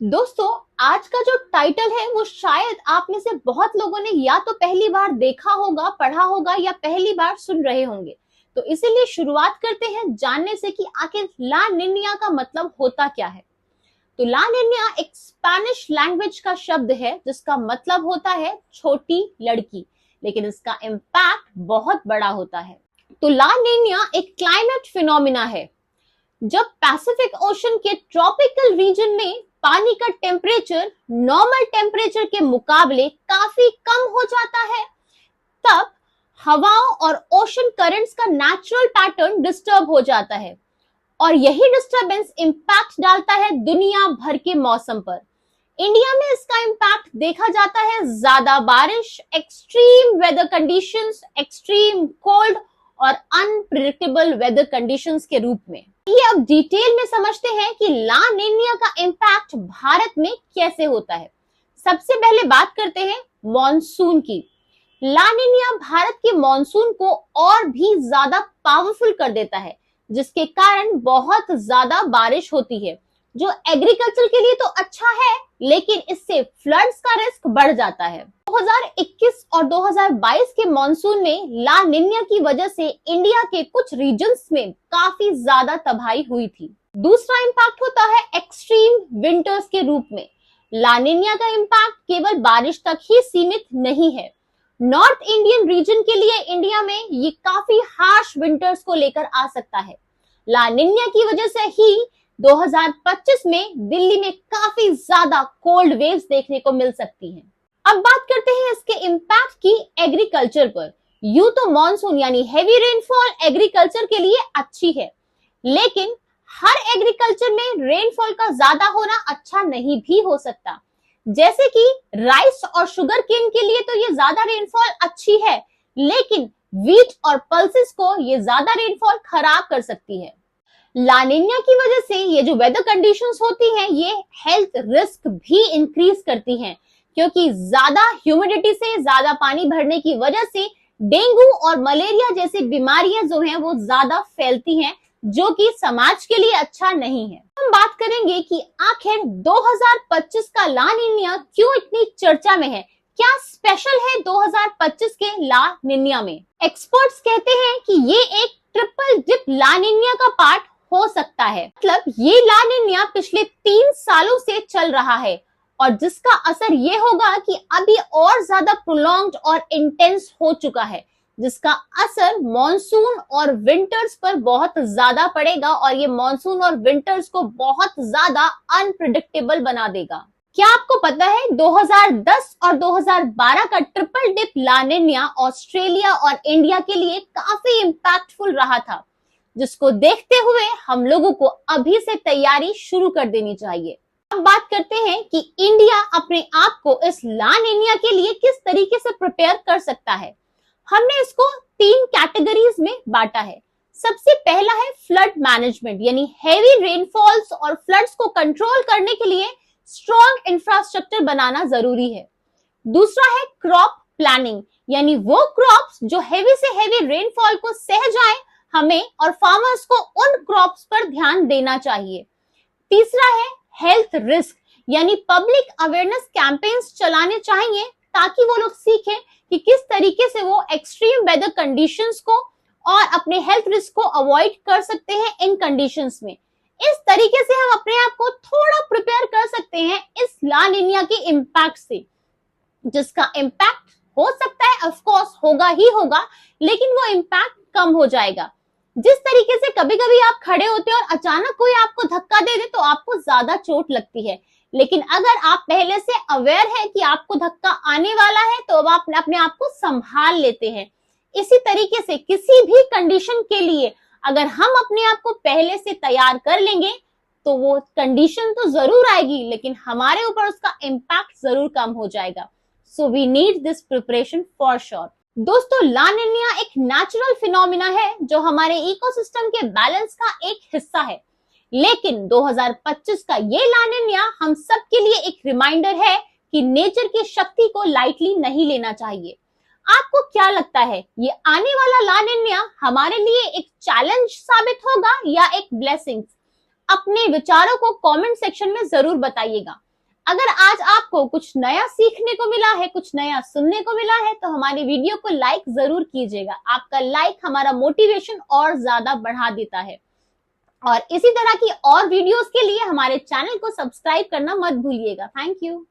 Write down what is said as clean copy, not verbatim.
दोस्तों, आज का जो टाइटल है वो शायद आप में से बहुत लोगों ने या तो पहली बार देखा होगा, पढ़ा होगा या पहली बार सुन रहे होंगे। तो इसीलिए शुरुआत करते हैं जानने से कि आखिर ला निनिया का मतलब होता क्या है। तो ला निनिया एक स्पेनिश लैंग्वेज का शब्द है जिसका मतलब होता है छोटी लड़की, लेकिन इसका इम्पैक्ट बहुत बड़ा होता है। तो ला निनिया एक क्लाइमेट फिनोमिना है। जब पैसिफिक ओशन के ट्रॉपिकल रीजन में पानी का टेम्परेचर नॉर्मल टेम्परेचर के मुकाबले काफी कम हो जाता है, तब हवाओं और ओशन करंट्स का नेचुरल पैटर्न डिस्टर्ब हो जाता है और यही डिस्टरबेंस इंपैक्ट डालता है दुनिया भर के मौसम पर। इंडिया में इसका इंपैक्ट देखा जाता है ज्यादा बारिश, extreme weather conditions, extreme cold और अनप्रेडिक्टेबल वेदर कंडीशंस के रूप में। ये अब डिटेल में समझते हैं कि ला निनिया का इम्पैक्ट भारत में कैसे होता है। सबसे पहले बात करते हैं मॉनसून की। ला निनिया भारत के मॉनसून को और भी ज्यादा पावरफुल कर देता है, जिसके कारण बहुत ज्यादा बारिश होती है, जो एग्रीकल्चर के लिए तो अच्छा है, लेकिन इससे फ्लड्स का रिस्क बढ़ जाता है। 2021 और 2022 के मॉनसून में ला निनिया की वजह से इंडिया के कुछ रीजन्स में काफी ज्यादा तबाही हुई थी। दूसरा इम्पैक्ट होता है एक्सट्रीम विंटर्स के रूप में। ला निनिया का इम्पैक्ट केवल बारिश तक ही सीमित नहीं है। नॉर्थ इंडियन रीजन के लिए इंडिया में ये काफी हार्श विंटर्स को लेकर आ सकता है। ला निनिया की वजह से ही 2025 में दिल्ली में काफी ज्यादा कोल्ड वेव्स देखने को मिल सकती हैं। अब बात करते हैं इसके इम्पैक्ट की एग्रीकल्चर पर। यूं तो मॉनसून यानी हेवी रेनफॉल एग्रीकल्चर के लिए अच्छी है, लेकिन हर एग्रीकल्चर में रेनफॉल का ज्यादा होना अच्छा नहीं भी हो सकता। जैसे कि राइस और शुगर केन के लिए तो ये ज्यादा रेनफॉल अच्छी है, लेकिन वीट और पल्सेस को ये ज्यादा रेनफॉल खराब कर सकती है। ला निनिया की वजह से ये जो वेदर कंडीशंस होती हैं, ये हेल्थ रिस्क भी इंक्रीज करती हैं, क्योंकि ज्यादा ह्यूमिडिटी से, ज्यादा पानी भरने की वजह से डेंगू और मलेरिया जैसी बीमारियां जो हैं वो ज्यादा फैलती हैं, जो कि समाज के लिए अच्छा नहीं है। हम बात करेंगे कि आखिर 2025 का ला निनिया क्यों इतनी चर्चा में है, क्या स्पेशल है 2025 के ला निनिया में। एक्सपर्ट्स कहते हैं कि ये एक ट्रिपल डिप ला निनिया का पार्ट हो सकता है। मतलब ये ला निनिया पिछले 3 सालों से चल रहा है और जिसका असर ये होगा कि अभी और ज्यादा प्रोलॉन्ग्ड और इंटेंस हो चुका है, जिसका असर मॉनसून और विंटर्स पर बहुत ज्यादा पड़ेगा और ये मॉनसून और विंटर्स को बहुत ज्यादा अनप्रिडिक्टेबल बना देगा। क्या आपको पता है 2010 और 2012 का ट्रिपल डिप ला निनिया ऑस्ट्रेलिया और इंडिया के लिए काफी इंपैक्टफुल रहा था, जिसको देखते हुए हम लोगों को अभी से तैयारी शुरू कर देनी चाहिए। अब बात करते हैं कि इंडिया अपने आप को इस ला निनिया के लिए किस तरीके से प्रिपेयर कर सकता है। हमने इसको 3 कैटेगरीज में बांटा है। सबसे पहला है फ्लड मैनेजमेंट, यानी हेवी रेनफॉल्स और फ्लड्स को कंट्रोल करने के लिए स्ट्रॉन्ग इंफ्रास्ट्रक्चर बनाना जरूरी है। दूसरा है क्रॉप प्लानिंग, यानी वो क्रॉप्स जो हेवी से हेवी रेनफॉल को सह जाए, हमें और फार्मर्स को उन क्रॉप्स पर ध्यान देना चाहिए। तीसरा है हेल्थ रिस्क, यानी पब्लिक अवेयरनेस कैंपेन्स चलाने चाहिए ताकि वो लोग सीखें कि किस तरीके से वो एक्सट्रीम वेदर कंडीशंस को और अपने हेल्थ रिस्क को अवॉइड कर सकते हैं इन कंडीशंस में। इस तरीके से हम अपने आप को थोड़ा प्रिपेयर कर सकते हैं इस ला निनिया के इम्पैक्ट से, जिसका इम्पैक्ट हो सकता है ऑफ कोर्स होगा ही होगा, लेकिन वो इम्पैक्ट कम हो जाएगा। जिस तरीके से कभी कभी आप खड़े होते हैं और अचानक कोई आपको धक्का दे दे तो आपको ज्यादा चोट लगती है, लेकिन अगर आप पहले से अवेयर है कि आपको धक्का आने वाला है तो अब आप अपने आप को संभाल लेते हैं। इसी तरीके से किसी भी कंडीशन के लिए अगर हम अपने आप को पहले से तैयार कर लेंगे तो वो कंडीशन तो जरूर आएगी, लेकिन हमारे ऊपर उसका इम्पैक्ट जरूर कम हो जाएगा। So we need this preparation for sure. दोस्तों, ला निनिया एक नेचुरल फिनोमिना है जो हमारे इकोसिस्टम के बैलेंस का एक हिस्सा है, लेकिन 2025 का ये ला निनिया हम सब के लिए एक रिमाइंडर है कि नेचर की शक्ति को लाइटली नहीं लेना चाहिए। आपको क्या लगता है, ये आने वाला ला निनिया हमारे लिए एक चैलेंज साबित होगा या एक ब्लेसिंग? अपने विचारों को कमेंट सेक्शन में जरूर बताइएगा। अगर आज आपको कुछ नया सीखने को मिला है, कुछ नया सुनने को मिला है, तो हमारी वीडियो को लाइक जरूर कीजिएगा। आपका लाइक हमारा मोटिवेशन और ज्यादा बढ़ा देता है। और इसी तरह की और वीडियोस के लिए हमारे चैनल को सब्सक्राइब करना मत भूलिएगा। Thank you.